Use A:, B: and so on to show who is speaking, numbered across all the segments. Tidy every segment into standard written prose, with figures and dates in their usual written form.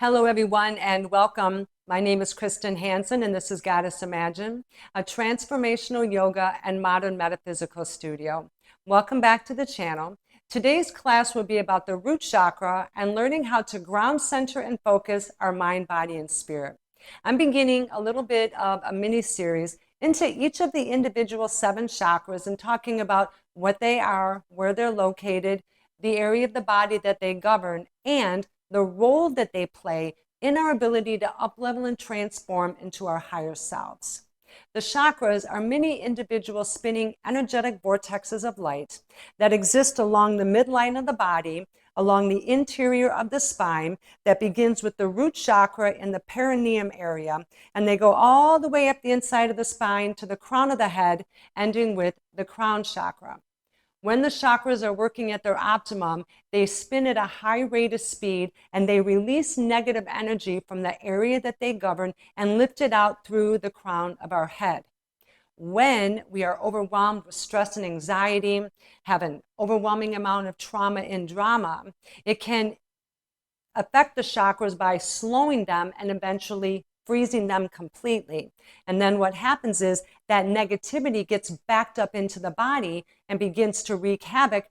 A: Hello, everyone, and welcome. My name is Kristen Hansen, and this is Goddess Imagine, a transformational yoga and modern metaphysical studio. Welcome back to the channel. Today's class will be about the root chakra and learning how to ground, center, and focus our mind, body, and spirit. I'm beginning a little bit of a mini series into each of the individual 7 chakras and talking about what they are, where they're located, the area of the body that they govern, and the role that they play in our ability to uplevel and transform into our higher selves. The chakras are many individual spinning energetic vortexes of light that exist along the midline of the body, along the interior of the spine, that begins with the root chakra in the perineum area, and they go all the way up the inside of the spine to the crown of the head, ending with the crown chakra. When the chakras are working at their optimum, they spin at a high rate of speed and they release negative energy from the area that they govern and lift it out through the crown of our head. When we are overwhelmed with stress and anxiety, have an overwhelming amount of trauma and drama, it can affect the chakras by slowing them and eventually freezing them completely. And then what happens is that negativity gets backed up into the body and begins to wreak havoc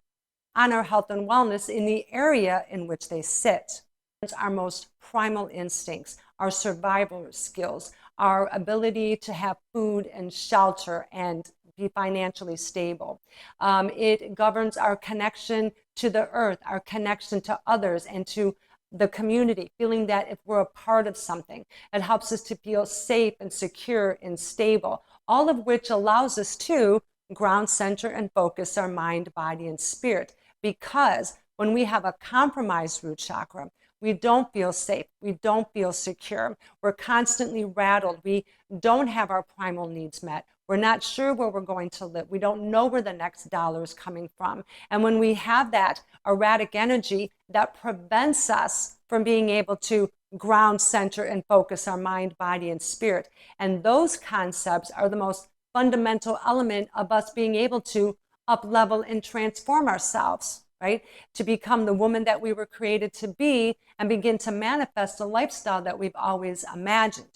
A: on our health and wellness in the area in which they sit. It's our most primal instincts, our survival skills, our ability to have food and shelter and be financially stable. It governs our connection to the earth, our connection to others and to the community, feeling that if we're a part of something, it helps us to feel safe and secure and stable, all of which allows us to ground, center, and focus our mind, body, and spirit. Because when we have a compromised root chakra, we don't feel safe. We don't feel secure. We're constantly rattled. We don't have our primal needs met. We're not sure where we're going to live. We don't know where the next dollar is coming from. And when we have that erratic energy, that prevents us from being able to ground, center, and focus our mind, body, and spirit. And those concepts are the most fundamental element of us being able to up level and transform ourselves, right? To become the woman that we were created to be and begin to manifest a lifestyle that we've always imagined.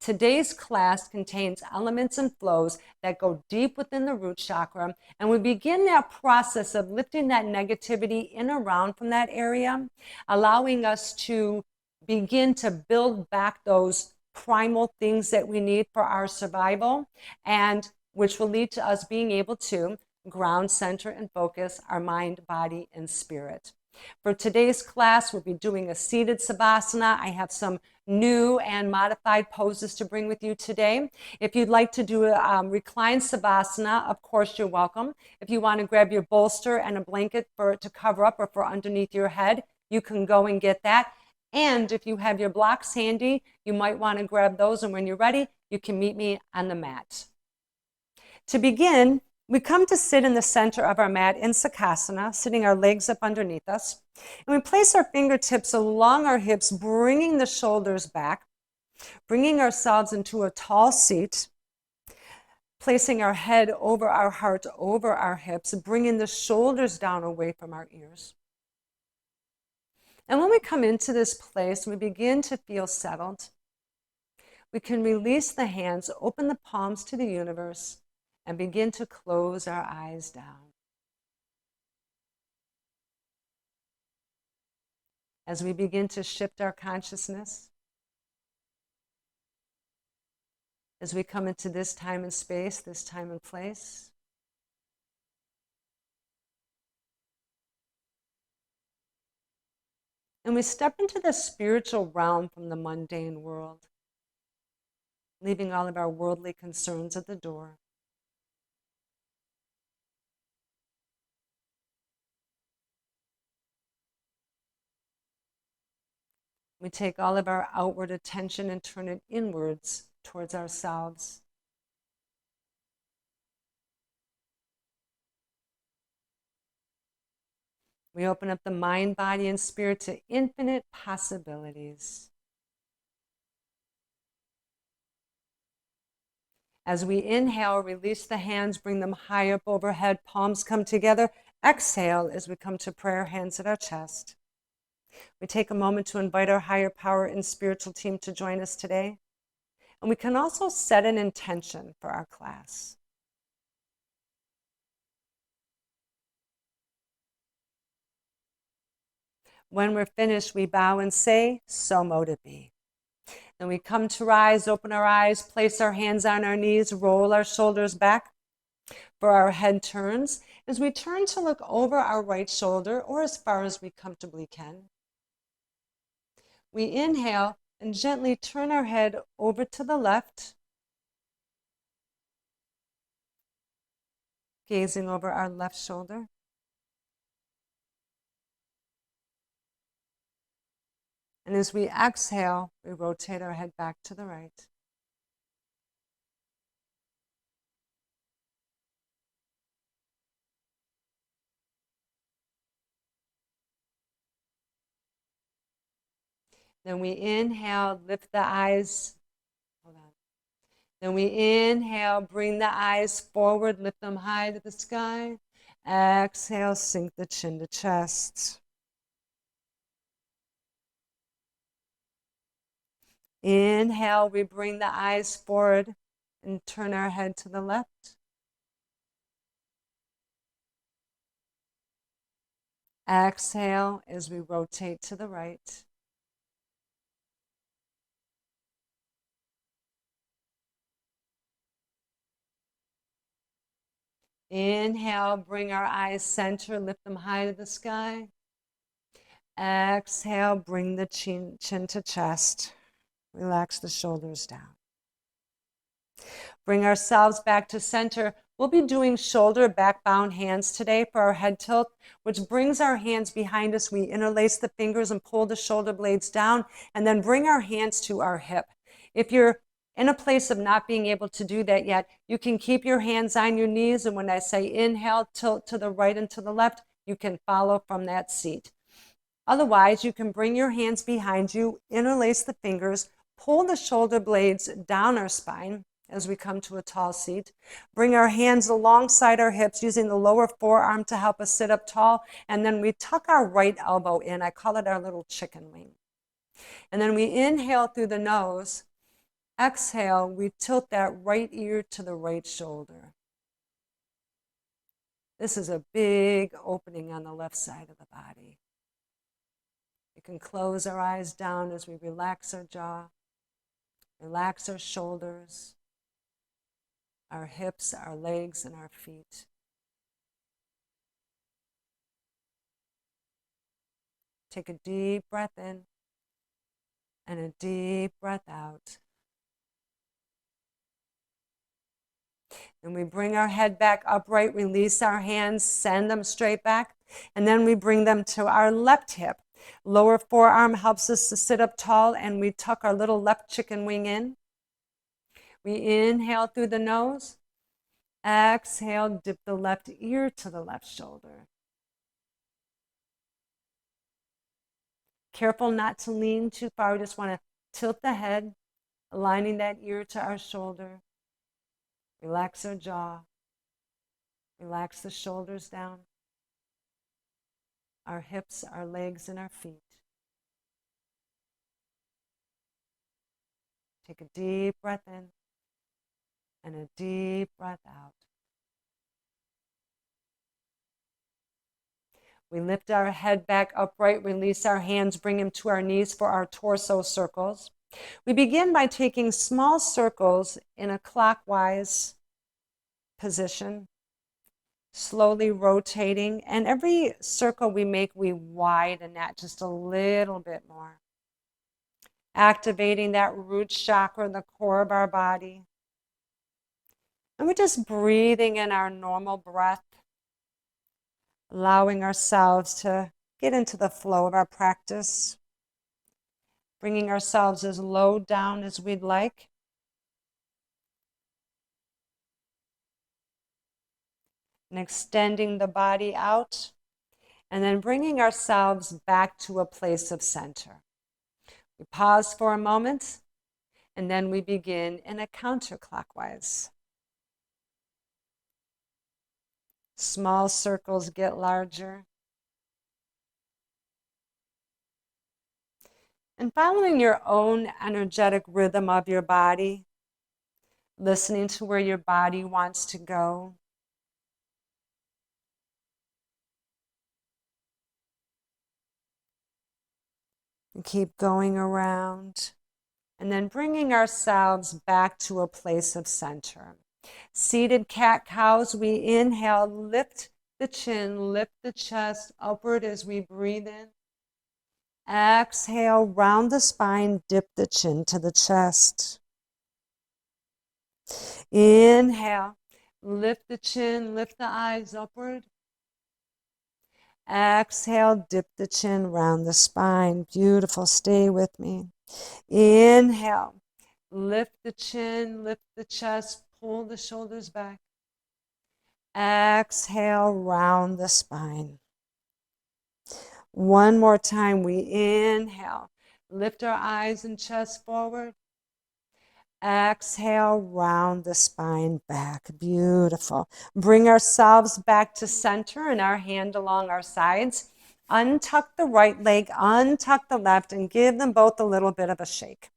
A: Today's class contains elements and flows that go deep within the root chakra, and we begin that process of lifting that negativity in around from that area, allowing us to begin to build back those primal things that we need for our survival, and which will lead to us being able to ground, center, and focus our mind, body, and spirit. For today's class, we'll be doing a seated savasana. I have some new and modified poses to bring with you today. If you'd like to do a reclined savasana, of course, you're welcome. If you want to grab your bolster and a blanket to cover up or for underneath your head, you can go and get that. And if you have your blocks handy, you might want to grab those. And when you're ready, you can meet me on the mat. To begin, we come to sit in the center of our mat in Sukhasana, sitting our legs up underneath us. And we place our fingertips along our hips, bringing the shoulders back, bringing ourselves into a tall seat, placing our head over our heart, over our hips, bringing the shoulders down away from our ears. And when we come into this place, we begin to feel settled. We can release the hands, open the palms to the universe, and begin to close our eyes down. As we begin to shift our consciousness, as we come into this time and space, this time and place, and we step into the spiritual realm from the mundane world, leaving all of our worldly concerns at the door. We take all of our outward attention and turn it inwards towards ourselves. We open up the mind, body, and spirit to infinite possibilities. As we inhale, release the hands, bring them high up overhead, palms come together. Exhale as we come to prayer, hands at our chest. We take a moment to invite our higher power and spiritual team to join us today. And we can also set an intention for our class. When we're finished, we bow and say, "So mote it be." Then we come to rise, open our eyes, place our hands on our knees, roll our shoulders back for our head turns as we turn to look over our right shoulder or as far as we comfortably can. We inhale and gently turn our head over to the left, gazing over our left shoulder. And as we exhale, we rotate our head back to the right. Then we inhale, lift the eyes. Hold on. Then we inhale, bring the eyes forward, lift them high to the sky. Exhale, sink the chin to chest. Inhale, we bring the eyes forward and turn our head to the left. Exhale as we rotate to the right. Inhale, bring our eyes center, lift them high to the sky. Exhale, bring the chin to chest. Relax the shoulders down. Bring ourselves back to center. We'll be doing shoulder back bound hands today for our head tilt, which brings our hands behind us. We interlace the fingers and pull the shoulder blades down, and then bring our hands to our hip. If you're in a place of not being able to do that yet, you can keep your hands on your knees, and when I say inhale, tilt to the right and to the left, you can follow from that seat. Otherwise, you can bring your hands behind you, interlace the fingers, pull the shoulder blades down our spine as we come to a tall seat. Bring our hands alongside our hips, using the lower forearm to help us sit up tall. And then we tuck our right elbow in. I call it our little chicken wing. And then we inhale through the nose. Exhale, we tilt that right ear to the right shoulder. This is a big opening on the left side of the body. We can close our eyes down as we relax our jaw, relax our shoulders, our hips, our legs, and our feet. Take a deep breath in and a deep breath out. And we bring our head back upright, release our hands, send them straight back, and then we bring them to our left hip. Lower forearm helps us to sit up tall, and we tuck our little left chicken wing in. We inhale through the nose. Exhale, dip the left ear to the left shoulder. Careful not to lean too far. We just want to tilt the head, aligning that ear to our shoulder. Relax our jaw. Relax the shoulders down. Our hips, our legs, and our feet. Take a deep breath in and a deep breath out. We lift our head back upright, release our hands, bring them to our knees for our torso circles. We begin by taking small circles in a clockwise position, slowly rotating, and every circle we make, we widen that just a little bit more, activating that root chakra in the core of our body. And we're just breathing in our normal breath, allowing ourselves to get into the flow of our practice, bringing ourselves as low down as we'd like. And extending the body out, and then bringing ourselves back to a place of center. We pause for a moment, and then we begin in a counterclockwise. Small circles get larger. And following your own energetic rhythm of your body, listening to where your body wants to go. And keep going around. And then bringing ourselves back to a place of center. Seated cat-cows, we inhale, lift the chin, lift the chest upward as we breathe in. Exhale, round the spine, dip the chin to the chest. Inhale, lift the chin, lift the eyes upward. Exhale, dip the chin, round the spine. Beautiful, stay with me. Inhale, lift the chin, lift the chest, pull the shoulders back. Exhale, round the spine. One more time, we inhale, lift our eyes and chest forward. Exhale, round the spine back. Beautiful. Bring ourselves back to center and our hand along our sides. Untuck the right leg, untuck the left, and give them both a little bit of a shake.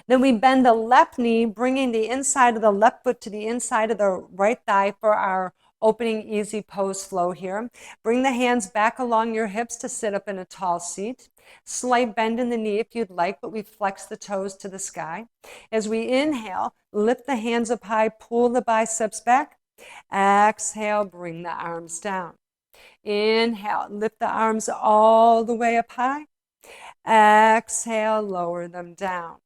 A: Then we bend the left knee, bringing the inside of the left foot to the inside of the right thigh for our opening easy pose flow here. Bring the hands back along your hips to sit up in a tall seat. Slight bend in the knee if you'd like, but we flex the toes to the sky. As we inhale, lift the hands up high, pull the biceps back. Exhale, bring the arms down. Inhale, lift the arms all the way up high. Exhale, lower them down.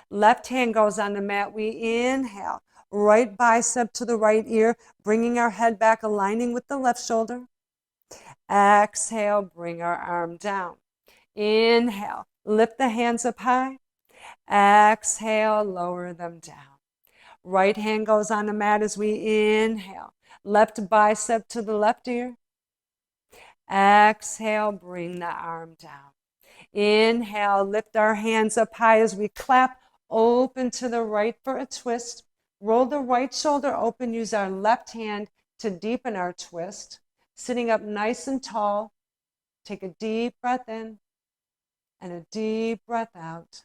A: Left hand goes on the mat. We inhale, right bicep to the right ear, bringing our head back, aligning with the left shoulder. Exhale, bring our arm down. Inhale, lift the hands up high. Exhale, lower them down. Right hand goes on the mat as we inhale. Left bicep to the left ear. Exhale, bring the arm down. Inhale, lift our hands up high as we clap. Open to the right for a twist. Roll the right shoulder open. Use our left hand to deepen our twist. Sitting up nice and tall. Take a deep breath in and a deep breath out.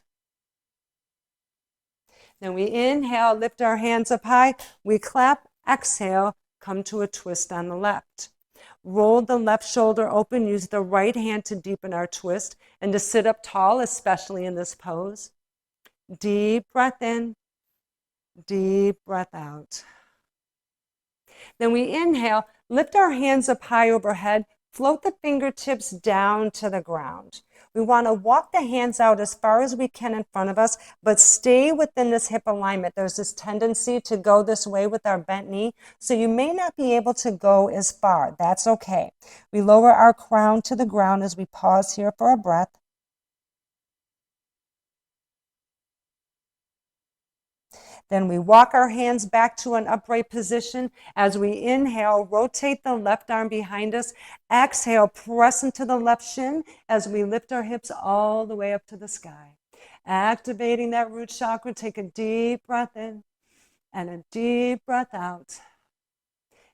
A: Then we inhale, lift our hands up high. We clap, exhale, come to a twist on the left. Roll the left shoulder open. Use the right hand to deepen our twist and to sit up tall, especially in this pose. Deep breath in, deep breath out. Then we inhale, lift our hands up high overhead, float the fingertips down to the ground. We want to walk the hands out as far as we can in front of us, but stay within this hip alignment. There's this tendency to go this way with our bent knee, so you may not be able to go as far. That's okay. We lower our crown to the ground as we pause here for a breath. Then we walk our hands back to an upright position. As we inhale, rotate the left arm behind us. Exhale, press into the left shin as we lift our hips all the way up to the sky. Activating that root chakra, take a deep breath in and a deep breath out.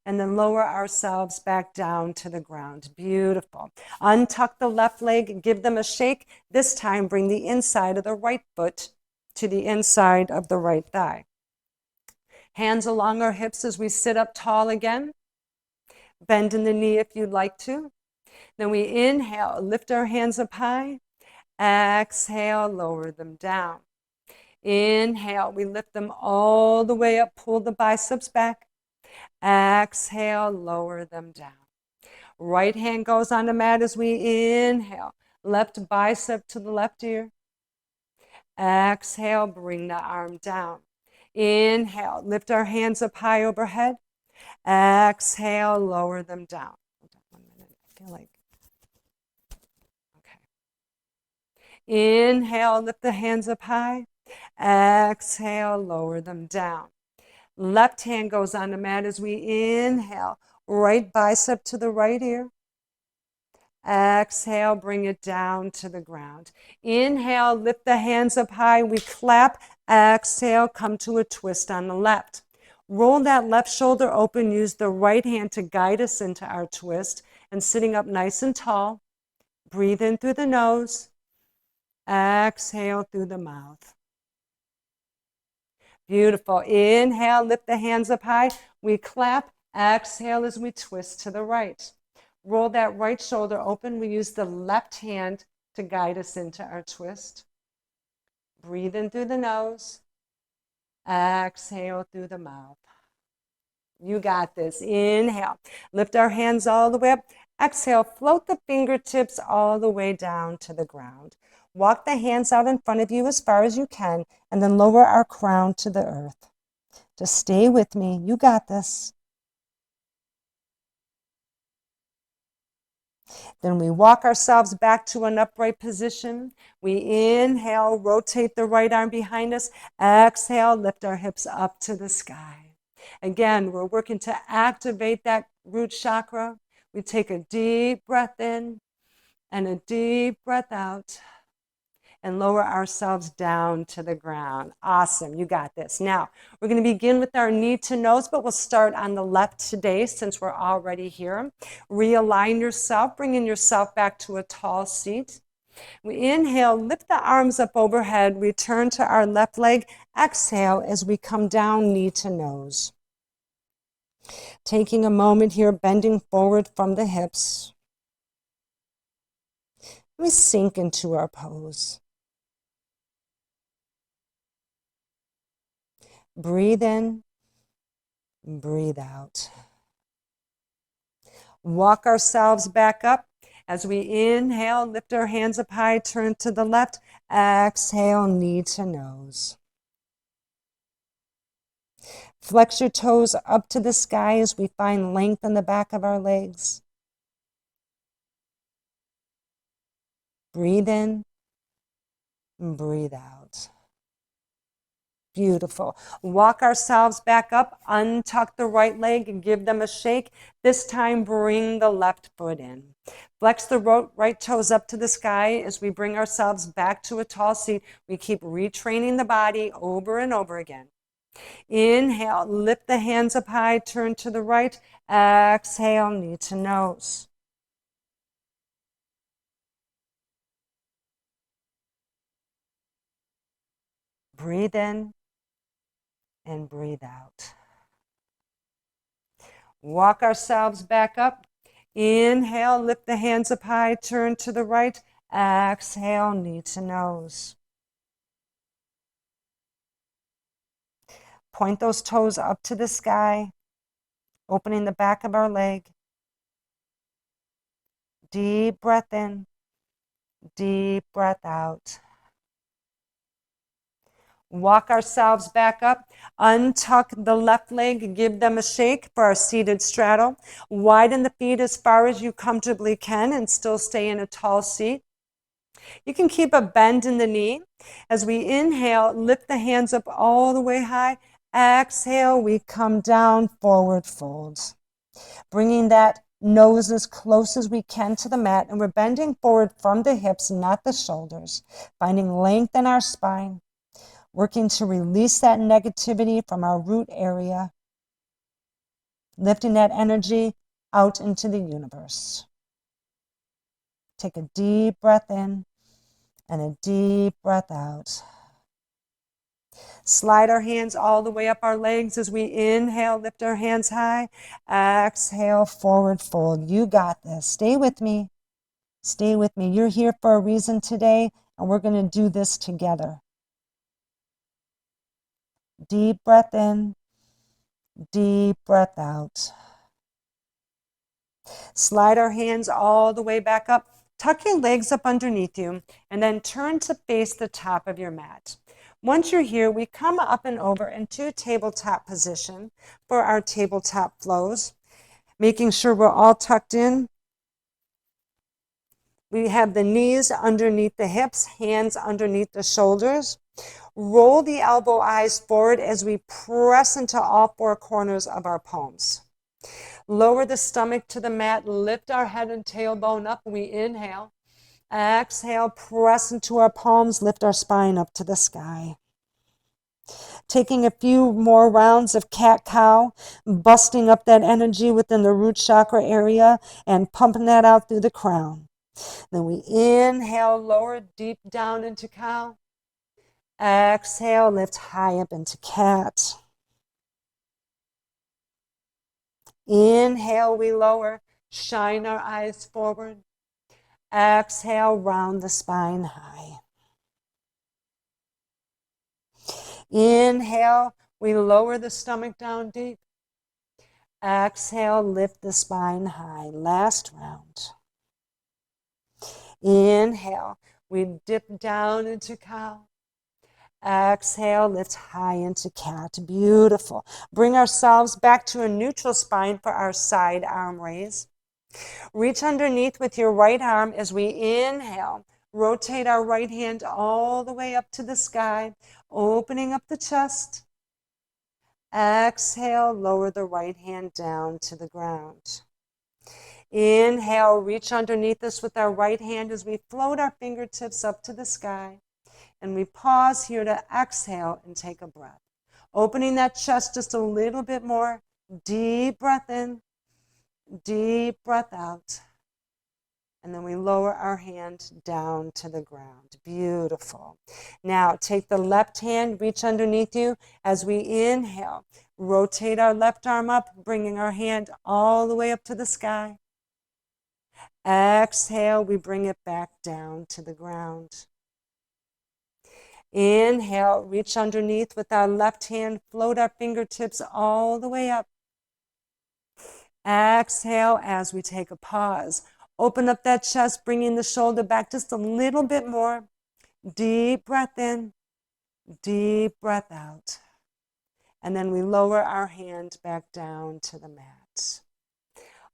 A: And then lower ourselves back down to the ground. Beautiful. Untuck the left leg and give them a shake. This time, bring the inside of the right foot to the inside of the right thigh. Hands along our hips as we sit up tall again. Bend in the knee if you'd like to. Then we inhale, lift our hands up high. Exhale, lower them down. Inhale, we lift them all the way up, pull the biceps back. Exhale, lower them down. Right hand goes on the mat as we inhale. Left bicep to the left ear. Exhale, bring the arm down. Inhale, lift our hands up high overhead. Exhale, lower them down. Hold on 1 minute. I feel like. Okay. Inhale, lift the hands up high. Exhale, lower them down. Left hand goes on the mat as we inhale. Right bicep to the right ear. Exhale, bring it down to the ground. Inhale, lift the hands up high. We clap. Exhale, come to a twist on the left. Roll that left shoulder open. Use the right hand to guide us into our twist. And sitting up nice and tall, breathe in through the nose. Exhale through the mouth. Beautiful. Inhale, lift the hands up high. We clap. Exhale as we twist to the right. Roll that right shoulder open. We use the left hand to guide us into our twist. Breathe in through the nose. Exhale through the mouth. You got this. Inhale. Lift our hands all the way up. Exhale. Float the fingertips all the way down to the ground. Walk the hands out in front of you as far as you can, and then lower our crown to the earth. Just stay with me. You got this. Then we walk ourselves back to an upright position. We inhale, rotate the right arm behind us. Exhale, lift our hips up to the sky. Again, we're working to activate that root chakra. We take a deep breath in and a deep breath out and lower ourselves down to the ground. Awesome, you got this. Now, we're going to begin with our knee to nose, but we'll start on the left today since we're already here. Realign yourself, bringing yourself back to a tall seat. We inhale, lift the arms up overhead, return to our left leg. Exhale as we come down knee to nose. Taking a moment here, bending forward from the hips. We sink into our pose. Breathe in, breathe out. Walk ourselves back up. As we inhale, lift our hands up high, turn to the left. Exhale, knee to nose. Flex your toes up to the sky as we find length in the back of our legs. Breathe in, breathe out. Beautiful. Walk ourselves back up, untuck the right leg and give them a shake. This time, bring the left foot in. Flex the right toes up to the sky as we bring ourselves back to a tall seat. We keep retraining the body over and over again. Inhale, lift the hands up high, turn to the right. Exhale, knee to nose. Breathe in and breathe out. Walk ourselves back up. Inhale, lift the hands up high, turn to the right. Exhale, knee to nose. Point those toes up to the sky, opening the back of our leg. Deep breath in, deep breath out. Walk ourselves back up, untuck the left leg, give them a shake for our seated straddle. Widen the feet as far as you comfortably can and still stay in a tall seat. You can keep a bend in the knee. As we inhale, lift the hands up all the way high. Exhale, we come down, forward fold. Bringing that nose as close as we can to the mat, and we're bending forward from the hips, not the shoulders, finding length in our spine. Working to release that negativity from our root area, lifting that energy out into the universe. Take a deep breath in and a deep breath out. Slide our hands all the way up our legs as we inhale, lift our hands high. Exhale, forward fold. You got this. Stay with me. Stay with me. You're here for a reason today, and we're going to do this together. Deep breath in, deep breath out. Slide our hands all the way back up. Tuck your legs up underneath you and then turn to face the top of your mat. Once you're here, we come up and over into tabletop position for our tabletop flows, making sure we're all tucked in. We have the knees underneath the hips, hands underneath the shoulders. Roll the elbow eyes forward as we press into all four corners of our palms. Lower the stomach to the mat, lift our head and tailbone up. We inhale. Exhale, press into our palms, lift our spine up to the sky. Taking a few more rounds of cat-cow, busting up that energy within the root chakra area and pumping that out through the crown. Then we inhale, lower deep down into cow. Exhale, lift high up into cat. Inhale, we lower, shine our eyes forward. Exhale, round the spine high. Inhale, we lower the stomach down deep. Exhale, lift the spine high. Last round. Inhale, we dip down into cow. Exhale, lift high into cat. Beautiful. Bring ourselves back to a neutral spine for our side arm raise. Reach underneath with your right arm as we inhale. Rotate our right hand all the way up to the sky, opening up the chest. Exhale, lower the right hand down to the ground. Inhale, reach underneath us with our right hand as we float our fingertips up to the sky. And we pause here to exhale and take a breath. Opening that chest just a little bit more. Deep breath in, deep breath out. And then we lower our hand down to the ground. Beautiful. Now take the left hand, reach underneath you as we inhale. Rotate our left arm up, bringing our hand all the way up to the sky. Exhale, we bring it back down to the ground. Inhale, reach underneath with our left hand, float our fingertips all the way up. Exhale as we take a pause. Open up that chest, bringing the shoulder back just a little bit more. Deep breath in, deep breath out. And then we lower our hand back down to the mat.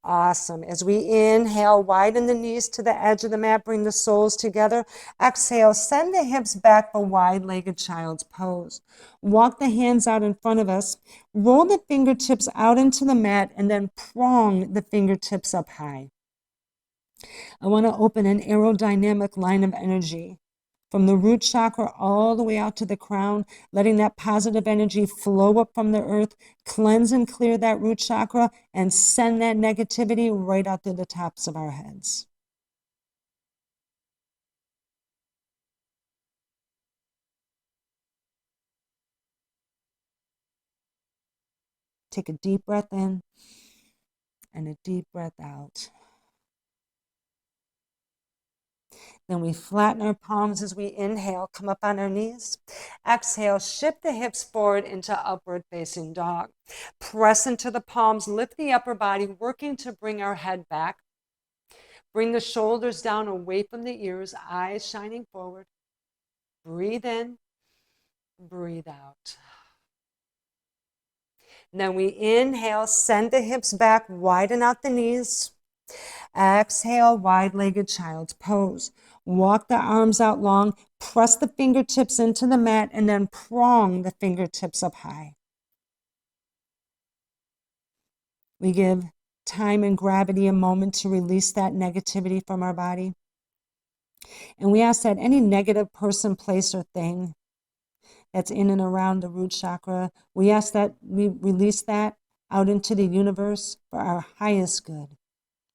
A: Awesome. As we inhale, widen the knees to the edge of the mat, bring the soles together. Exhale, send the hips back for wide-legged child's pose. Walk the hands out in front of us. Roll the fingertips out into the mat and then prong the fingertips up high. I want to open an aerodynamic line of energy from the root chakra all the way out to the crown, letting that positive energy flow up from the earth, cleanse and clear that root chakra, and send that negativity right out through the tops of our heads. Take a deep breath in and a deep breath out. Then we flatten our palms as we inhale, come up on our knees. Exhale, shift the hips forward into upward facing dog. Press into the palms, lift the upper body, working to bring our head back. Bring the shoulders down away from the ears, eyes shining forward. Breathe in, breathe out. And then we inhale, send the hips back, widen out the knees. Exhale, wide-legged child's pose. Walk the arms out long, press the fingertips into the mat, and then prong the fingertips up high. We give time and gravity a moment to release that negativity from our body. And we ask that any negative person, place, or thing that's in and around the root chakra, we ask that we release that out into the universe for our highest good.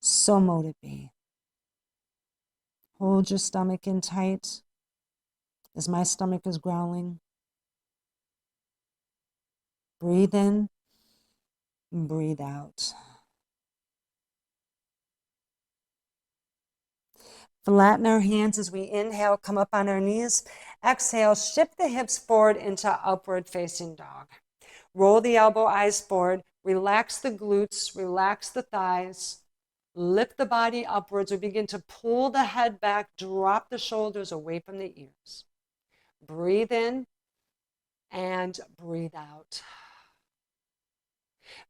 A: So mote it be. Hold your stomach in tight as my stomach is growling. Breathe in, breathe out. Flatten our hands as we inhale, come up on our knees. Exhale, shift the hips forward into upward facing dog. Roll the elbow eyes forward, relax the glutes, relax the thighs. Lift the body upwards. We begin to pull the head back, drop the shoulders away from the ears. Breathe in and breathe out.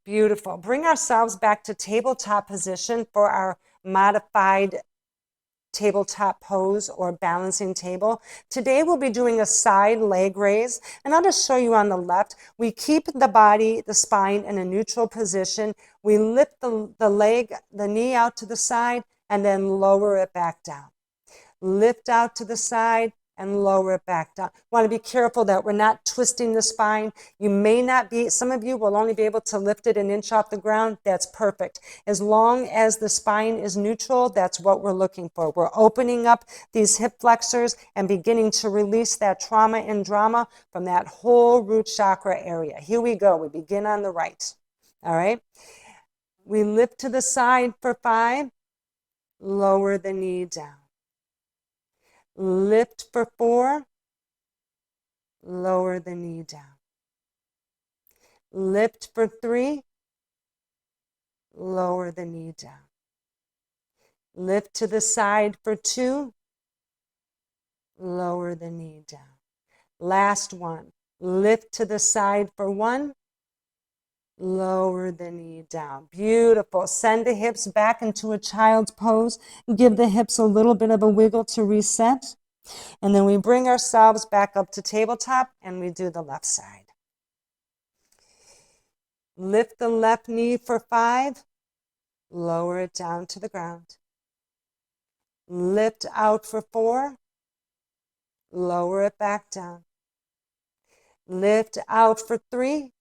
A: Beautiful. Bring ourselves back to tabletop position for our modified tabletop pose or balancing table. Today we'll be doing a side leg raise, and I'll just show you on the left. We keep the body, the spine in a neutral position. We lift the leg, the knee out to the side, and then lower it back down. Lift out to the side, and lower it back down. Want to be careful that we're not twisting the spine. You may not be, some of you will only be able to lift it an inch off the ground. That's perfect. As long as the spine is neutral, that's what we're looking for. We're opening up these hip flexors and beginning to release that trauma and drama from that whole root chakra area. Here we go. We begin on the right. All right. We lift to the side for 5. Lower the knee down. Lift for 4. Lower the knee down. Lift for 3. Lower the knee down. Lift to the side for 2. Lower the knee down. Last one. Lift to the side for 1. Lower the knee down. Beautiful. Send the hips back into a child's pose. Give the hips a little bit of a wiggle to reset. And then we bring ourselves back up to tabletop and we do the left side. Lift the left knee for 5. Lower it down to the ground. Lift out for 4. Lower it back down. Lift out for 3.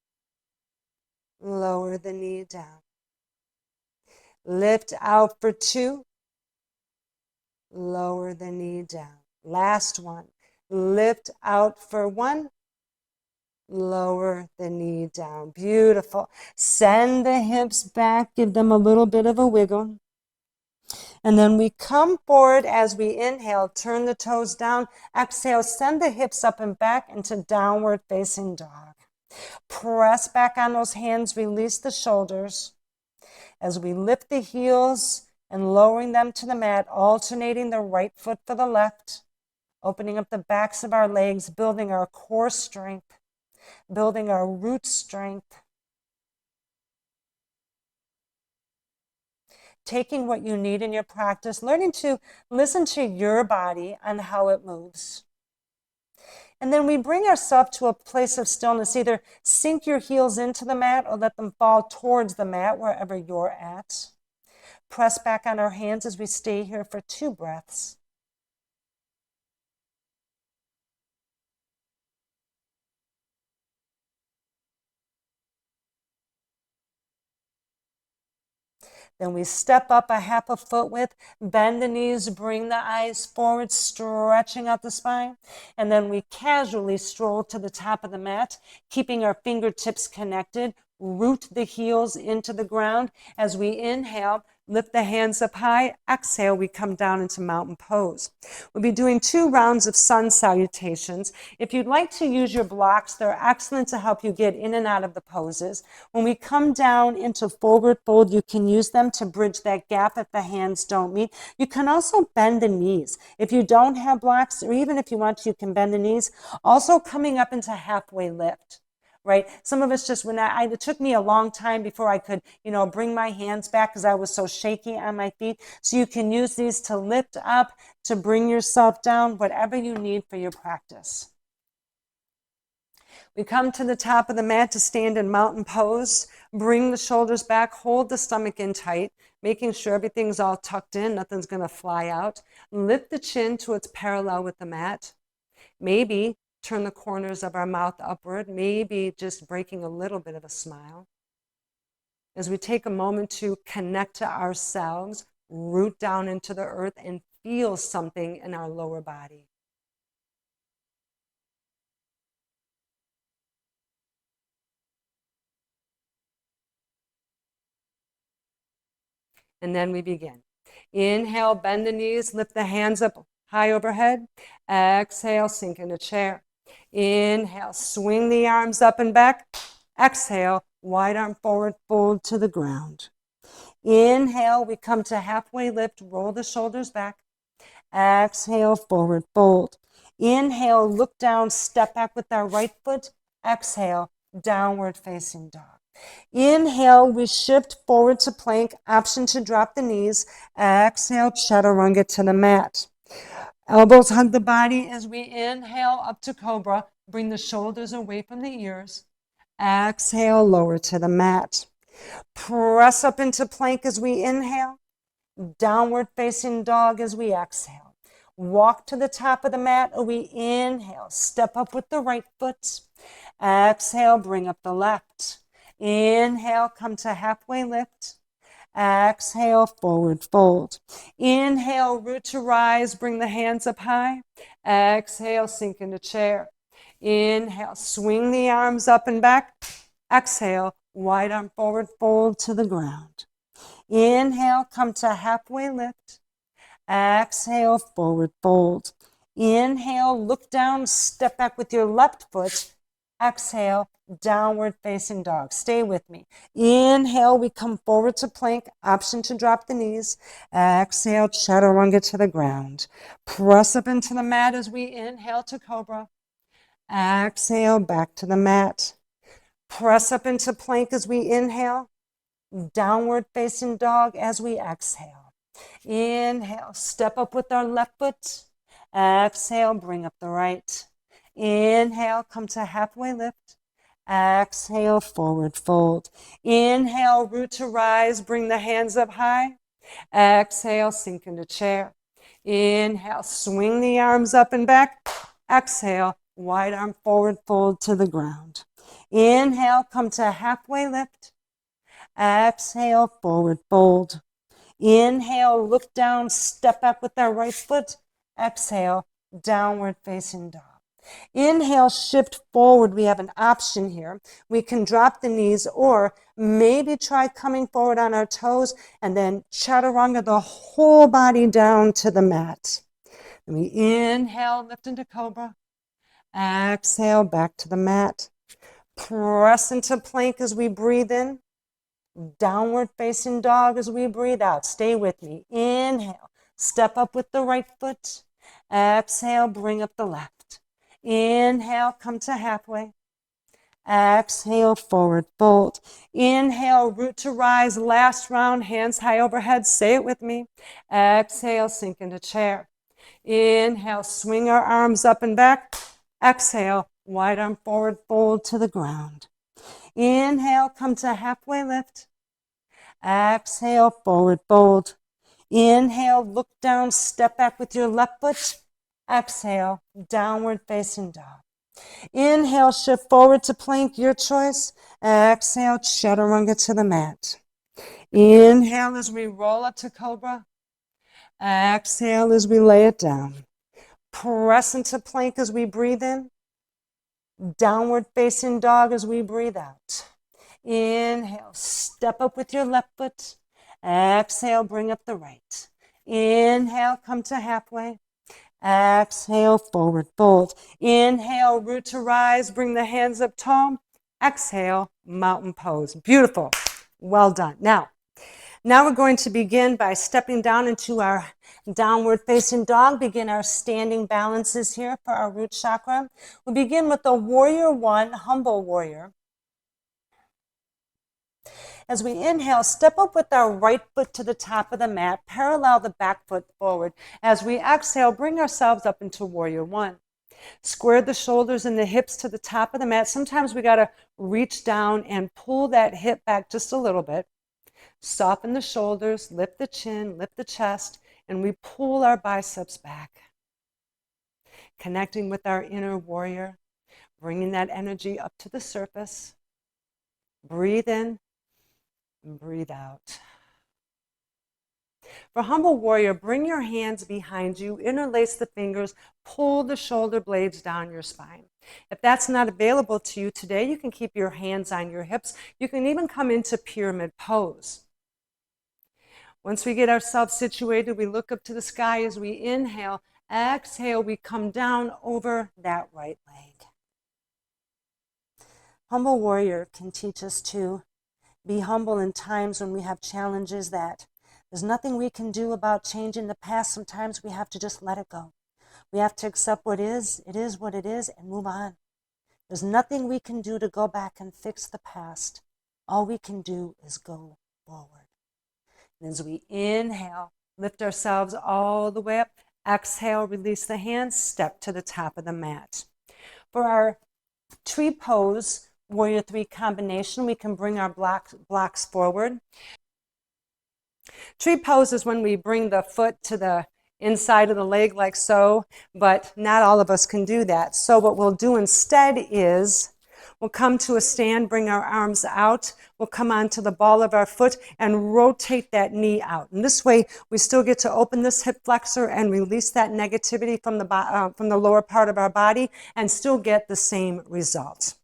A: Lower the knee down. Lift out for 2. Lower the knee down. Last one. Lift out for 1. Lower the knee down. Beautiful. Send the hips back. Give them a little bit of a wiggle. And then we come forward as we inhale. Turn the toes down. Exhale. Send the hips up and back into downward facing dog. Press back on those hands. Release the shoulders. As we lift the heels and lowering them to the mat, alternating the right foot for the left, opening up the backs of our legs, building our core strength, building our root strength. Taking what you need in your practice, learning to listen to your body and how it moves. And then we bring ourselves to a place of stillness. Either sink your heels into the mat or let them fall towards the mat wherever you're at. Press back on our hands as we stay here for 2 breaths. Then we step up a half a foot width, bend the knees, bring the eyes forward, stretching out the spine. And then we casually stroll to the top of the mat, keeping our fingertips connected, root the heels into the ground. As we inhale, lift the hands up high. Exhale, we come down into mountain pose. We'll be doing 2 rounds of sun salutations. If you'd like to use your blocks, they're excellent to help you get in and out of the poses. When we come down into forward fold, you can use them to bridge that gap if the hands don't meet. You can also bend the knees. If you don't have blocks, or even if you want to, you can bend the knees. Also coming up into halfway lift. Right? Some of us just, it took me a long time before I could, bring my hands back because I was so shaky on my feet. So you can use these to lift up, to bring yourself down, whatever you need for your practice. We come to the top of the mat to stand in mountain pose. Bring the shoulders back, hold the stomach in tight, making sure everything's all tucked in, nothing's going to fly out. Lift the chin to its parallel with the mat. Maybe turn the corners of our mouth upward, maybe just breaking a little bit of a smile. As we take a moment to connect to ourselves, root down into the earth and feel something in our lower body. And then we begin. Inhale, bend the knees, lift the hands up high overhead. Exhale, sink in a chair. Inhale, swing the arms up and back. Exhale, wide arm forward, fold to the ground. Inhale, we come to halfway lift, roll the shoulders back. Exhale, forward fold. Inhale, look down, step back with our right foot. Exhale, downward facing dog. Inhale, we shift forward to plank, option to drop the knees. Exhale, chaturanga to the mat. Elbows hug the body as we inhale up to cobra. Bring the shoulders away from the ears. Exhale, lower to the mat. Press up into plank as we inhale. Downward facing dog as we exhale.
B: walk to the top of the mat, or we inhale, step up with the right foot. Exhale, bring up the left. Inhale, come to halfway lift. Exhale, forward fold. Inhale, root to rise, bring the hands up high. Exhale, sink into chair. Inhale, swing the arms up and back. Exhale, wide arm forward fold to the ground. Inhale, come to halfway lift. Exhale, forward fold. Inhale, look down, step back with your left foot. Exhale, downward facing dog. Stay with me. Inhale, we come forward to plank, option to drop the knees. Exhale, chaturanga to the ground. Press up into the mat as we inhale to cobra. Exhale, back to the mat. Press up into plank as we inhale. Downward facing dog as we exhale. Inhale, step up with our left foot. Exhale, bring up the right. Inhale, come to halfway lift. Exhale, forward fold. Inhale, root to rise, bring the hands up high. Exhale, sink into chair. Inhale, swing the arms up and back. Exhale, wide arm forward fold to the ground. Inhale, come to halfway lift. Exhale, forward fold. Inhale, look down, step back with our right foot. Exhale, downward facing dog. Inhale, shift forward. We have an option here. We can drop the knees or maybe try coming forward on our toes and then chaturanga the whole body down to the mat. And we inhale, lift into cobra. Exhale, back to the mat. Press into plank as we breathe in. Downward facing dog as we breathe out. Stay with me. Inhale, step up with the right foot. Exhale, bring up the left. Inhale, come to halfway. Exhale, forward fold. Inhale, root to rise. Last round, hands high overhead. Say it with me. Exhale, sink into chair. Inhale, swing our arms up and back. Exhale, wide arm forward fold to the ground. Inhale, come to halfway lift. Exhale, forward fold. Inhale, look down, step back with your left foot. Exhale, downward facing dog. Inhale, shift forward to plank, your choice. Exhale, chaturanga to the mat. Inhale as we roll up to cobra. Exhale as we lay it down. Press into plank as we breathe in. Downward facing dog as we breathe out. Inhale, step up with your left foot. Exhale, bring up the right. Inhale, come to halfway. Exhale, forward fold. Inhale, root to rise, bring the hands up tall. Exhale, mountain pose. Beautiful. Well done. Now we're going to begin by stepping down into our downward facing dog. Begin our standing balances here for our root chakra. We'll begin with the warrior one, humble warrior. As we inhale, step up with our right foot to the top of the mat, parallel the back foot forward. As we exhale, bring ourselves up into warrior one. Square the shoulders and the hips to the top of the mat. Sometimes we got to reach down and pull that hip back just a little bit. Soften the shoulders, lift the chin, lift the chest, and we pull our biceps back. Connecting with our inner warrior, bringing that energy up to the surface. Breathe in and breathe out. For humble warrior, bring your hands behind you, interlace the fingers, pull the shoulder blades down your spine. If that's not available to you today, you can keep your hands on your hips. You can even come into pyramid pose. Once we get ourselves situated, we look up to the sky as we inhale. Exhale, we come down over that right leg. Humble warrior can teach us to be humble in times when we have challenges that there's nothing we can do about changing the past. Sometimes we have to just let it go. We have to accept what is, it is what it is, and move on. There's nothing we can do to go back and fix the past. All we can do is go forward. And as we inhale, lift ourselves all the way up. Exhale, release the hands, step to the top of the mat. For our tree pose, warrior three combination, we can bring our blocks forward. Tree pose is when we bring the foot to the
A: inside of the leg like so, but not all of us can do that. So what we'll do instead is we'll come to a stand, bring our arms out. We'll come onto the ball of our foot and rotate that knee out. And this way, we still get to open this hip flexor and release that negativity from the lower part of our body and still get the same result.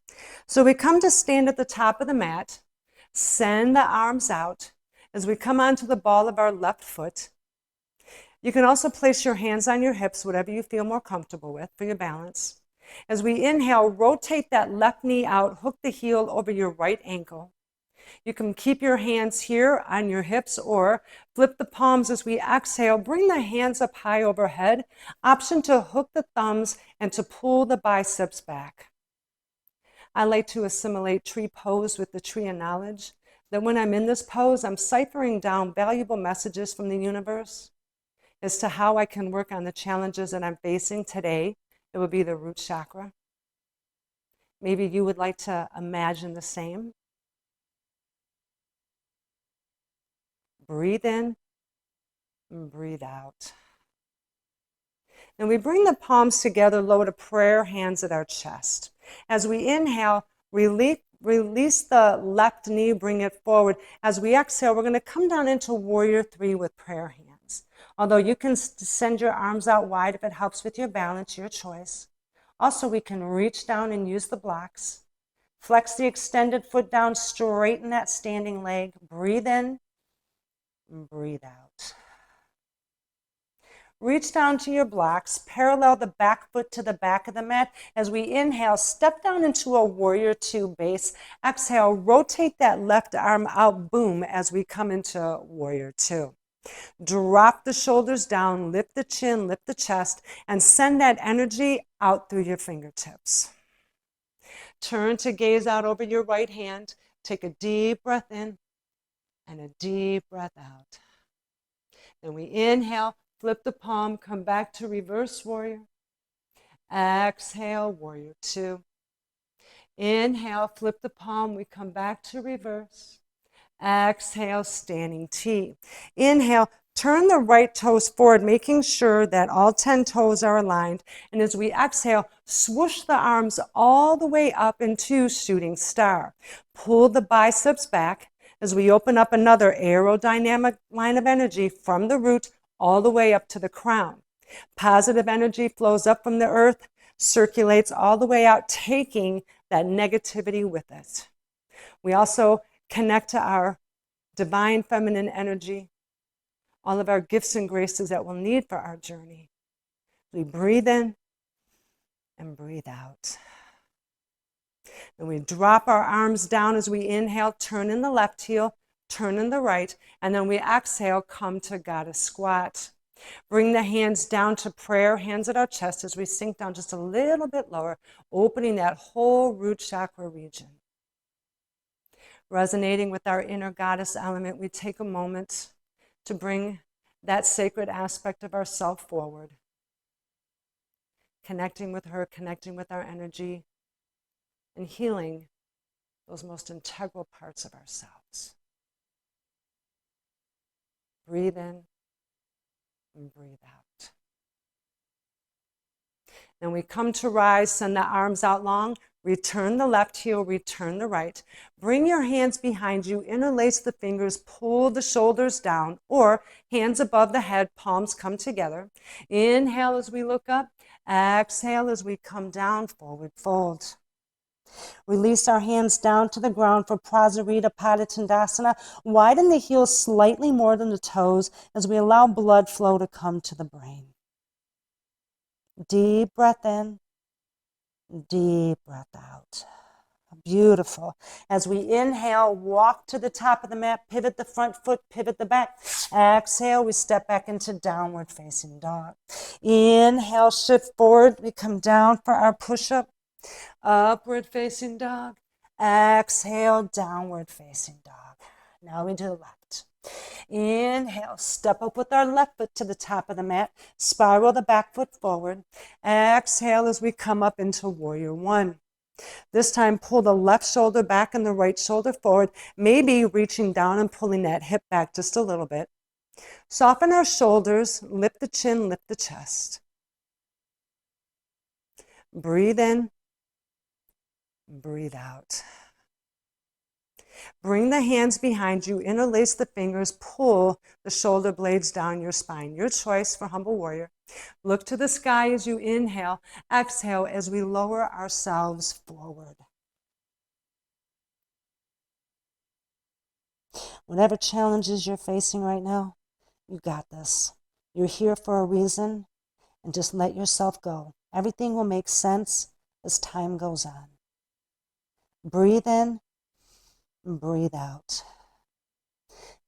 A: So we come to stand at the top of the mat, send the arms out. As we come onto the ball of our left foot, you can also place your hands on your hips, whatever you feel more comfortable with for your balance. As we inhale, rotate that left knee out, hook the heel over your right ankle. You can keep your hands here on your hips or flip the palms as we exhale. Bring the hands up high overhead. Option to hook the thumbs and to pull the biceps back. I like to assimilate tree pose with the tree of knowledge, that when I'm in this pose, I'm ciphering down valuable messages from the universe as to how I can work on the challenges that I'm facing today. It would be the root chakra. Maybe you would like to imagine the same. Breathe in and breathe out. And we bring the palms together, low to prayer, hands at our chest. As we inhale, release the left knee, bring it forward. As we exhale, we're going to come down into warrior three with prayer hands. Although you can send your arms out wide if it helps with your balance, your choice. Also, we can reach down and use the blocks. Flex the extended foot down, straighten that standing leg. Breathe in and breathe out. Reach down to your blocks, parallel the back foot to the back of the mat. As we inhale, step down into a warrior two base. Exhale, rotate that left arm out, boom, as we come into warrior two. Drop the shoulders down, lift the chin, lift the chest, and send that energy out through your fingertips. Turn to gaze out over your right hand. Take a deep breath in and a deep breath out. Then we inhale, flip the palm, come back to reverse warrior. Exhale, warrior two. Inhale, flip the palm, we come back to reverse. Exhale, standing T. Inhale, turn the right toes forward, making sure that all 10 toes are aligned. And as we exhale, swoosh the arms all the way up into shooting star. Pull the biceps back as we open up another aerodynamic line of energy from the root all the way up to the crown. Positive energy flows up from the earth, circulates all the way out, taking that negativity with it. We also connect to our divine feminine energy, all of our gifts and graces that we'll need for our journey. We breathe in and breathe out. And we drop our arms down as we inhale, turn in the left heel, turn in the right, and then we exhale, come to goddess squat. Bring the hands down to prayer, hands at our chest as we sink down just a little bit lower, opening that whole root chakra region. Resonating with our inner goddess element, we take a moment to bring that sacred aspect of ourself forward. Connecting with her, connecting with our energy, and healing those most integral parts of ourselves. Breathe in and breathe out. Then we come to rise, send the arms out long, return the left heel, return the right. Bring your hands behind you, interlace the fingers, pull the shoulders down, or hands above the head, palms come together. Inhale as we look up, exhale as we come down, forward fold. Release our hands down to the ground for Prasarita Padotandasana. Widen the heels slightly more than the toes as we allow blood flow to come to the brain. Deep breath in, deep breath out. Beautiful. As we inhale, walk to the top of the mat, pivot the front foot, pivot the back. Exhale, we step back into downward facing dog. Inhale, shift forward. We come down for our push-up. Upward facing dog. Exhale, downward facing dog. Now we do the left. Inhale, step up with our left foot to the top of the mat. Spiral the back foot forward. Exhale as we come up into warrior one. This time, pull the left shoulder back and the right shoulder forward, maybe reaching down and pulling that hip back just a little bit.
B: Soften our shoulders, lift the chin, lift the chest. Breathe in, breathe out. Bring the hands behind you, interlace the fingers, pull the shoulder blades down your spine. Your choice for humble warrior. Look to the sky as you inhale, exhale as we lower ourselves forward. Whatever challenges you're facing right now, you got this. You're here for a reason, and just let yourself go. Everything will make sense as time goes on. Breathe in, breathe out.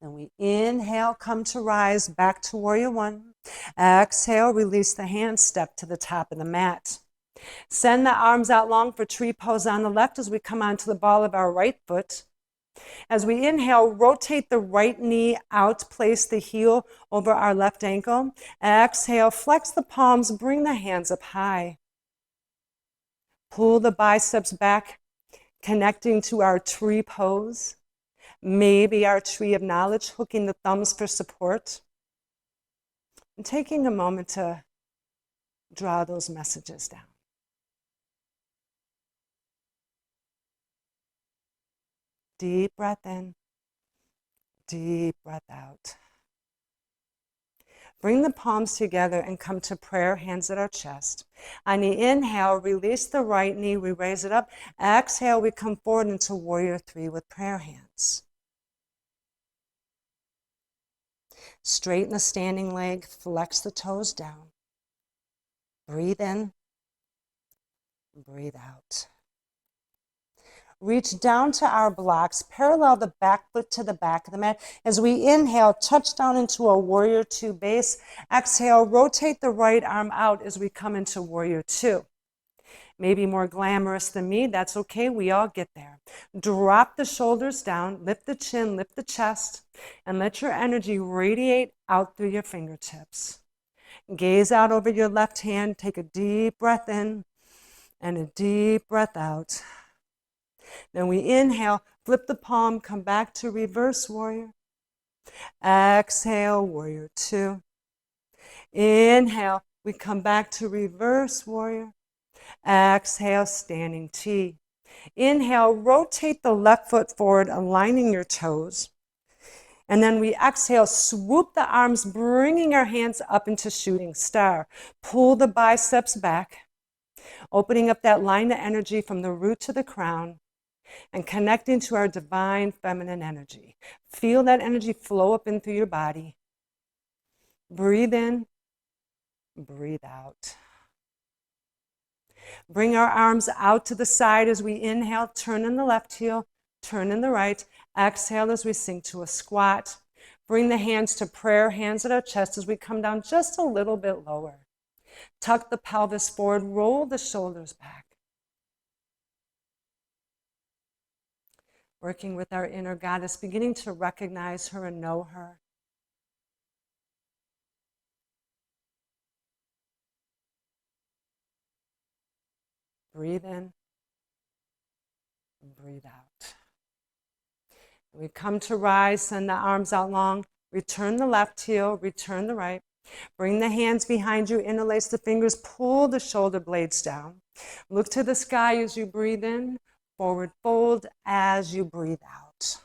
B: And we inhale, come to rise, back to warrior one. Exhale, release the hands, step to the top of the mat. Send the arms out long for tree pose on the left as we come onto the ball of our right foot. As we inhale, rotate the right knee out, place the heel over our left ankle. Exhale, flex the palms, bring the hands up high. Pull the biceps back, connecting to our tree pose. Maybe our tree of knowledge, hooking the thumbs for support. And taking a moment to draw those messages down. Deep breath in, deep breath out. Bring the palms together and come to prayer, hands at our chest. On the inhale, release the right knee, we raise it up. Exhale, we come forward into warrior three with prayer hands. Straighten the standing leg, flex the toes down. Breathe in, breathe out. Reach down to our blocks, parallel the back foot to the back of the mat. As we inhale, touch down into a warrior two base. Exhale, rotate the right arm out as we come into warrior two. Maybe more glamorous than me, that's okay, we all get there. Drop the shoulders down, lift the chin, lift the chest, and let your energy radiate out through your fingertips. Gaze out over your left hand, take a deep breath in and a deep breath out. Then we inhale, flip the palm, come back to reverse warrior. Exhale, warrior two. Inhale, we come back to reverse warrior. Exhale, standing T. Inhale, rotate the left foot forward, aligning your toes. And then we exhale, swoop the arms, bringing our hands up into shooting star. Pull the biceps back, opening up that line of energy from the root to the crown and connecting to our divine feminine energy. Feel that energy flow up in through your body. Breathe in, breathe out. Bring our arms out to the side as we inhale, turn in the left heel, turn in the right. Exhale as we sink to a squat. Bring the hands to prayer, hands at our chest as we come down just a little bit lower. Tuck the pelvis forward, roll the shoulders back. Working with our inner goddess, beginning to recognize her and know her. Breathe in, and breathe out. We come to rise, send the arms out long, return the left heel, return the right. Bring the hands behind you, interlace the fingers, pull the shoulder blades down. Look to the sky as you breathe in, forward fold as you breathe out.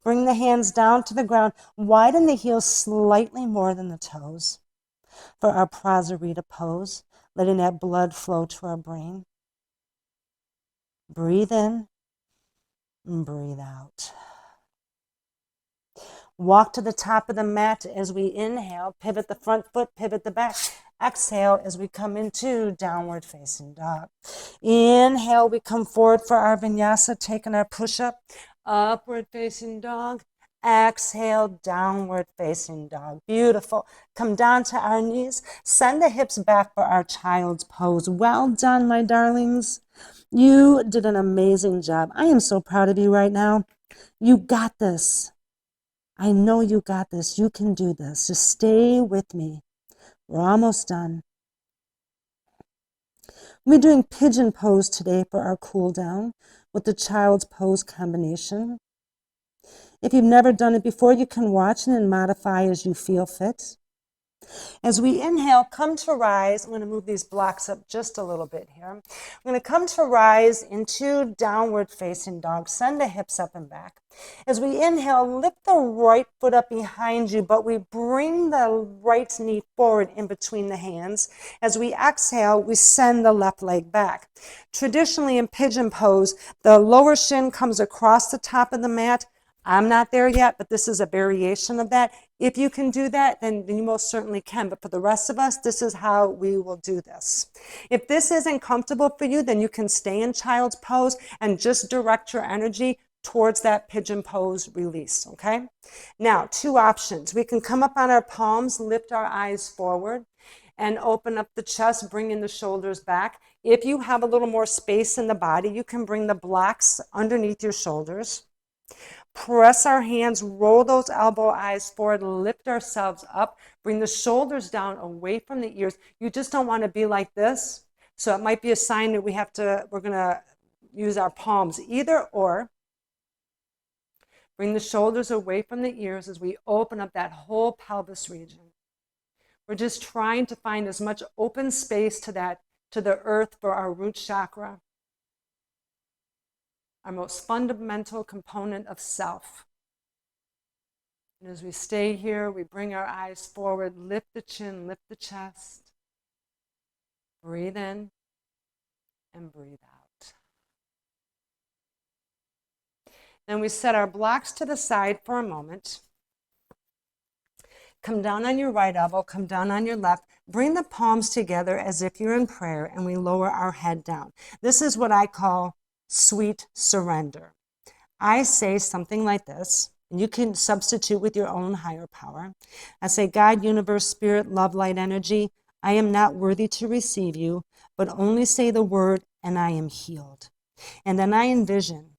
B: Bring the hands down to the ground, widen the heels slightly more than the toes for our Prasarita pose, letting that blood flow to our brain. Breathe in and breathe out. Walk to the top of the mat as we inhale, pivot the front foot, pivot the back. Exhale as we come into downward facing dog. Inhale, we come forward for our vinyasa, taking our push-up, upward facing dog. Exhale, downward facing dog. Beautiful. Come down to our knees. Send the hips back for our child's pose. Well done, my darlings. You did an amazing job. I am so proud of you right now. You got this. I know you got this. You can do this. Just stay with me. We're almost done. We're doing pigeon pose today for our cool down with the child's pose combination. If you've never done it before, you can watch and then modify as you feel fit. As we inhale, come to rise. I'm going to move these blocks up just a little bit here. I'm going to come to rise into downward facing dog. Send the hips up and back. As we inhale, lift the right foot up behind you, but we bring the right knee forward in between the hands. As we exhale, we send the left leg back. Traditionally in pigeon pose, the lower shin comes across the top of the mat. I'm not there yet, but this is a variation of that. If you can do that, then you most certainly can. But for the rest of us, this is how we will do this. If this isn't comfortable for you, then you can stay in child's pose and just direct your energy towards that pigeon pose release, okay? Now, two options. We can come up on our palms, lift our eyes forward, and open up the chest, bringing the shoulders back. If you have a little more space in the body, you can bring the blocks underneath your shoulders. Press our hands, roll those elbow eyes forward, lift ourselves up, bring the shoulders down away from the ears. You just don't want to be like this. So it might be a sign that we're going to use our palms either or. Bring the shoulders away from the ears as we open up that whole pelvis region. We're just trying to find as much open space to the earth for our root chakra, our most fundamental component of self. And as we stay here, we bring our eyes forward, lift the chin, lift the chest. Breathe in and breathe out. Then we set our blocks to the side for a moment. Come down on your right elbow, come down on your left. Bring the palms together as if you're in prayer, and we lower our head down. This is what I call sweet surrender. I say something like this, and you can substitute with your own higher power. I say, God, universe, spirit, love, light, energy, I am not worthy to receive you, but only say the word and I am healed. And then I envision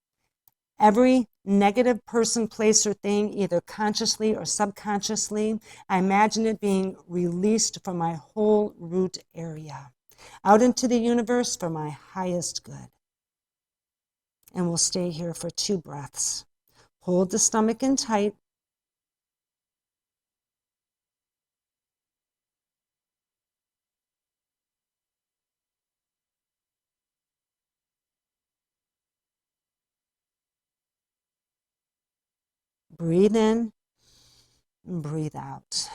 B: every negative person, place, or thing, either consciously or subconsciously, I imagine it being released from my whole root area, out into the universe for my highest good. And we'll stay here for 2 breaths. Hold the stomach in tight. Breathe in and breathe out.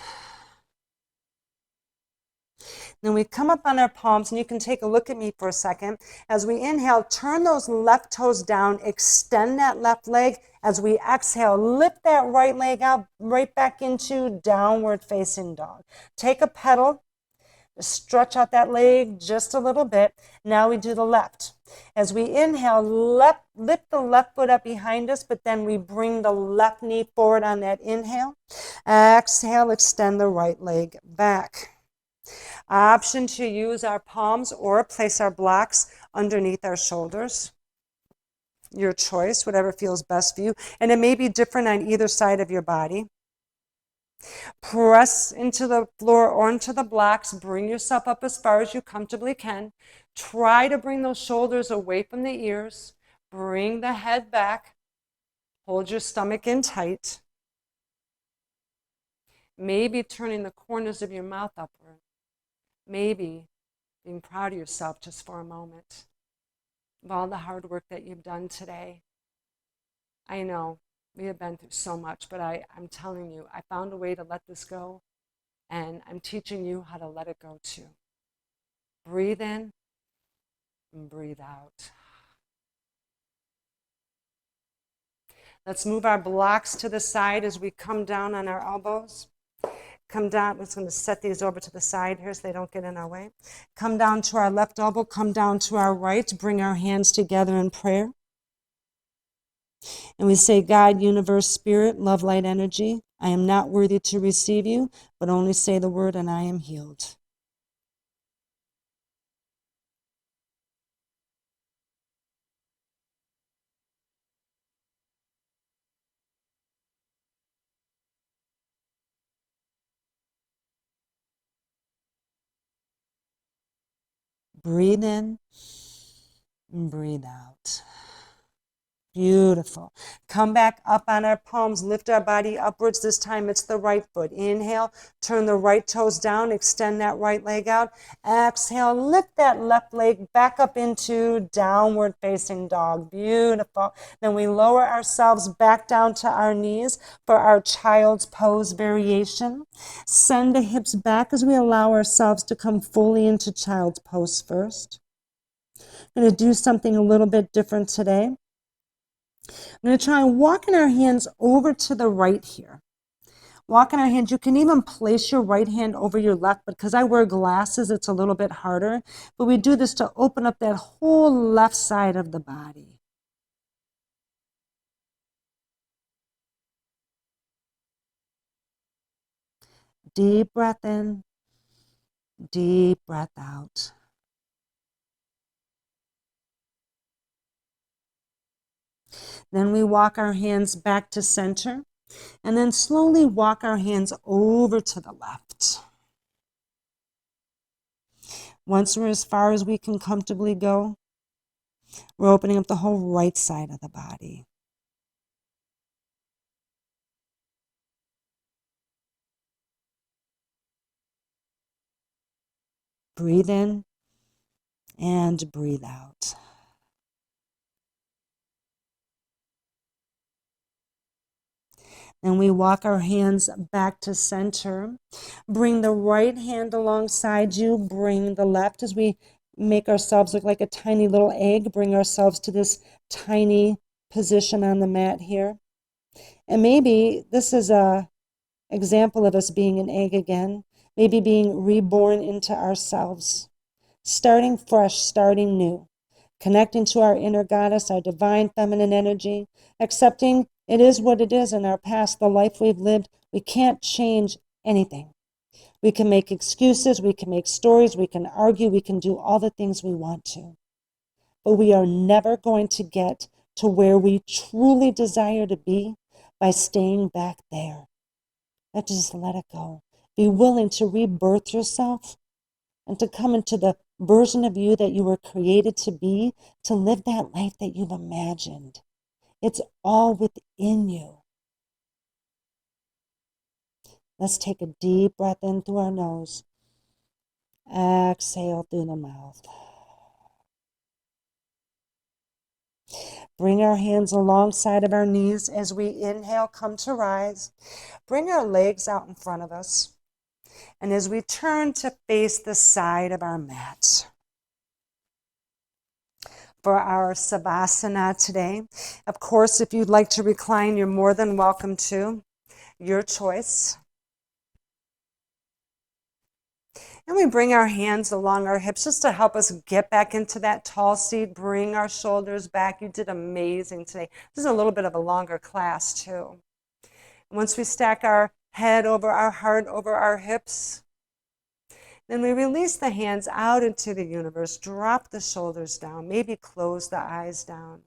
B: Then we come up on our palms, and you can take a look at me for a second. As we inhale, turn those left toes down, extend that left leg. As we exhale, lift that right leg out, right back into downward facing dog. Take a pedal, stretch out that leg just a little bit. Now we do the left. As we inhale, lift the left foot up behind us, but then we bring the left knee forward on that inhale. Exhale, extend the right leg back. Option to use our palms or place our blocks underneath our shoulders. Your choice, whatever feels best for you. And it may be different on either side of your body. Press into the floor or into the blocks. Bring yourself up as far as you comfortably can. Try to bring those shoulders away from the ears. Bring the head back. Hold your stomach in tight. Maybe turning the corners of your mouth upward. Maybe being proud of yourself just for a moment of all the hard work that you've done today. I know we have been through so much, but I'm telling you, I found a way to let this go, and I'm teaching you how to let it go too. Breathe in and breathe out. Let's move our blocks to the side as we come down on our elbows. Come down. I'm just going to set these over to the side here so they don't get in our way. Come down to our left elbow. Come down to our right. Bring our hands together in prayer. And we say, God, universe, spirit, love, light, energy, I am not worthy to receive you, but only say the word and I am healed. Breathe in and breathe out. Beautiful. Come back up on our palms. Lift our body upwards. This time it's the right foot. Inhale. Turn the right toes down. Extend that right leg out. Exhale. Lift that left leg back up into downward facing dog. Beautiful. Then we lower ourselves back down to our knees for our child's pose variation. Send the hips back as we allow ourselves to come fully into child's pose first. I'm going to do something a little bit different today. I'm going to try walking our hands over to the right here. Walking our hands, you can even place your right hand over your left, but because I wear glasses, it's a little bit harder. But we do this to open up that whole left side of the body. Deep breath in, deep breath out. Then we walk our hands back to center, and then slowly walk our hands over to the left. Once we're as far as we can comfortably go, we're opening up the whole right side of the body. Breathe in and breathe out. And we walk our hands back to center. Bring the right hand alongside you. Bring the left as we make ourselves look like a tiny little egg. Bring ourselves to this tiny position on the mat here. And maybe this is a example of us being an egg again. Maybe being reborn into ourselves. Starting fresh, starting new. Connecting to our inner goddess, our divine feminine energy, accepting it is what it is in our past, the life we've lived. We can't change anything. We can make excuses, we can make stories, we can argue, we can do all the things we want to. But we are never going to get to where we truly desire to be by staying back there. Just let it go. Be willing to rebirth yourself and to come into the version of you that you were created to be, to live that life that you've imagined. It's all within you. Let's take a deep breath in through our nose. Exhale through the mouth. Bring our hands alongside of our knees as we inhale, come to rise. Bring our legs out in front of us. And as we turn to face the side of our mat. For our Savasana today. Of course, if you'd like to recline, you're more than welcome to. Your choice. And we bring our hands along our hips just to help us get back into that tall seat. Bring our shoulders back. You did amazing today. This is a little bit of a longer class too. Once we stack our head over our heart, over our hips, then we release the hands out into the universe. Drop the shoulders down. Maybe close the eyes down.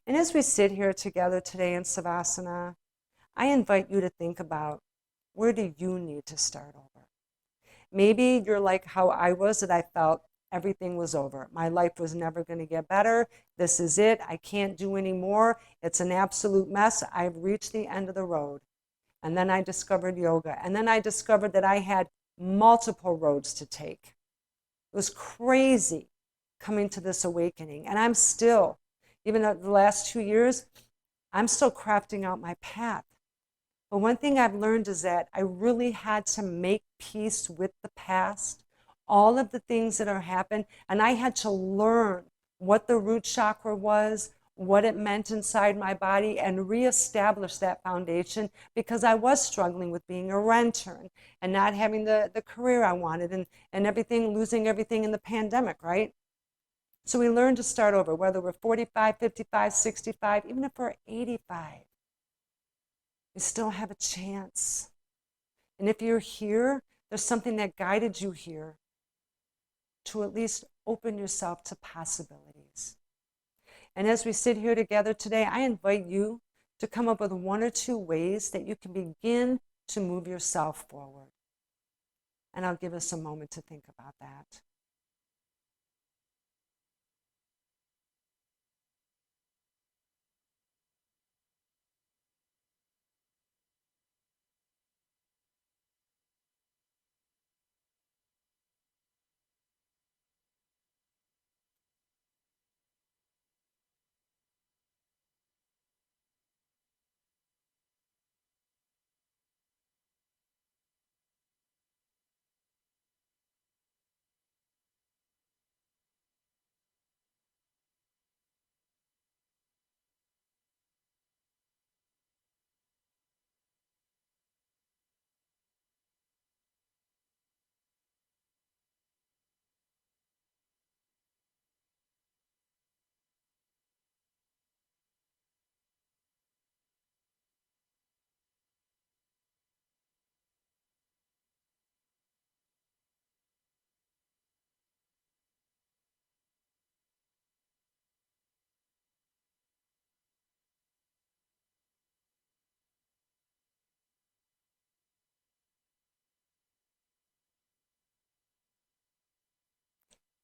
B: And as we sit here together today in Savasana, I invite you to think about, where do you need to start over? Maybe you're like how I was, that I felt everything was over. My life was never going to get better. This is it. I can't do any more. It's an absolute mess. I've reached the end of the road. And then I discovered yoga. And then I discovered that I had multiple roads to take. It was crazy coming to this awakening. And I'm still, even the last 2 years, I'm still crafting out my path. But one thing I've learned is that I really had to make peace with the past, all of the things that are happened, and I had to learn what the root chakra was, what it meant inside my body, and reestablish that foundation, because I was struggling with being a renter and not having the career I wanted, and everything, losing everything in the pandemic, right? So we learned to start over, whether we're 45, 55, 65, even if we're 85. You still have a chance. And if you're here, there's something that guided you here to at least open yourself to possibilities. And as we sit here together today, I invite you to come up with 1 or 2 ways that you can begin to move yourself forward. And I'll give us a moment to think about that.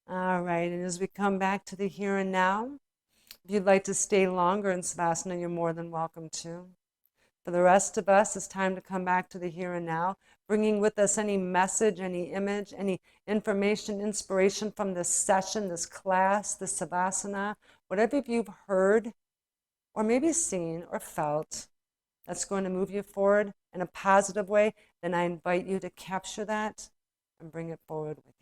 A: All right, and as we come back to the here and now, if you'd like to stay longer in Savasana, you're more than welcome to. For the rest of us, it's time to come back to the here and now, bringing with us any message, any image, any information, inspiration from this session, this class, this Savasana, whatever you've heard or maybe seen or felt that's going to move you forward in a positive way, then I invite you to capture that and bring it forward with you.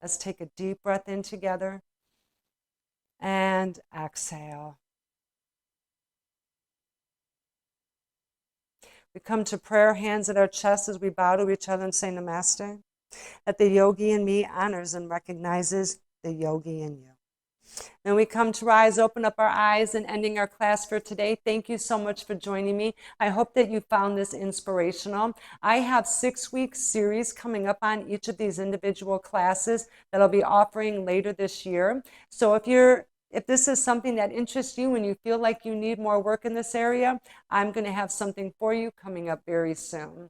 A: Let's take a deep breath in together and exhale. We come to prayer, hands at our chest as we bow to each other and say namaste. That the yogi in me honors and recognizes the yogi in you. Then we come to rise, open up our eyes, and ending our class for today. Thank you so much for joining me. I hope that you found this inspirational. I have 6-week series coming up on each of these individual classes that I'll be offering later this year. So if this is something that interests you and you feel like you need more work in this area, I'm going to have something for you coming up very soon.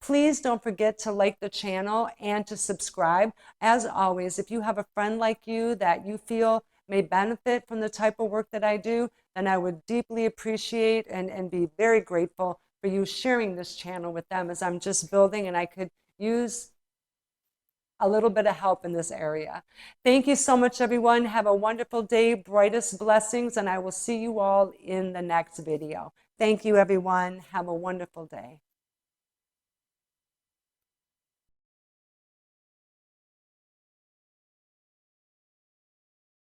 A: Please don't forget to like the channel and to subscribe. As always, if you have a friend like you that you feel may benefit from the type of work that I do, then I would deeply appreciate and be very grateful for you sharing this channel with them, as I'm just building and I could use a little bit of help in this area. Thank you so much, everyone. Have a wonderful day, brightest blessings, and I will see you all in the next video. Thank you, everyone. Have a wonderful day.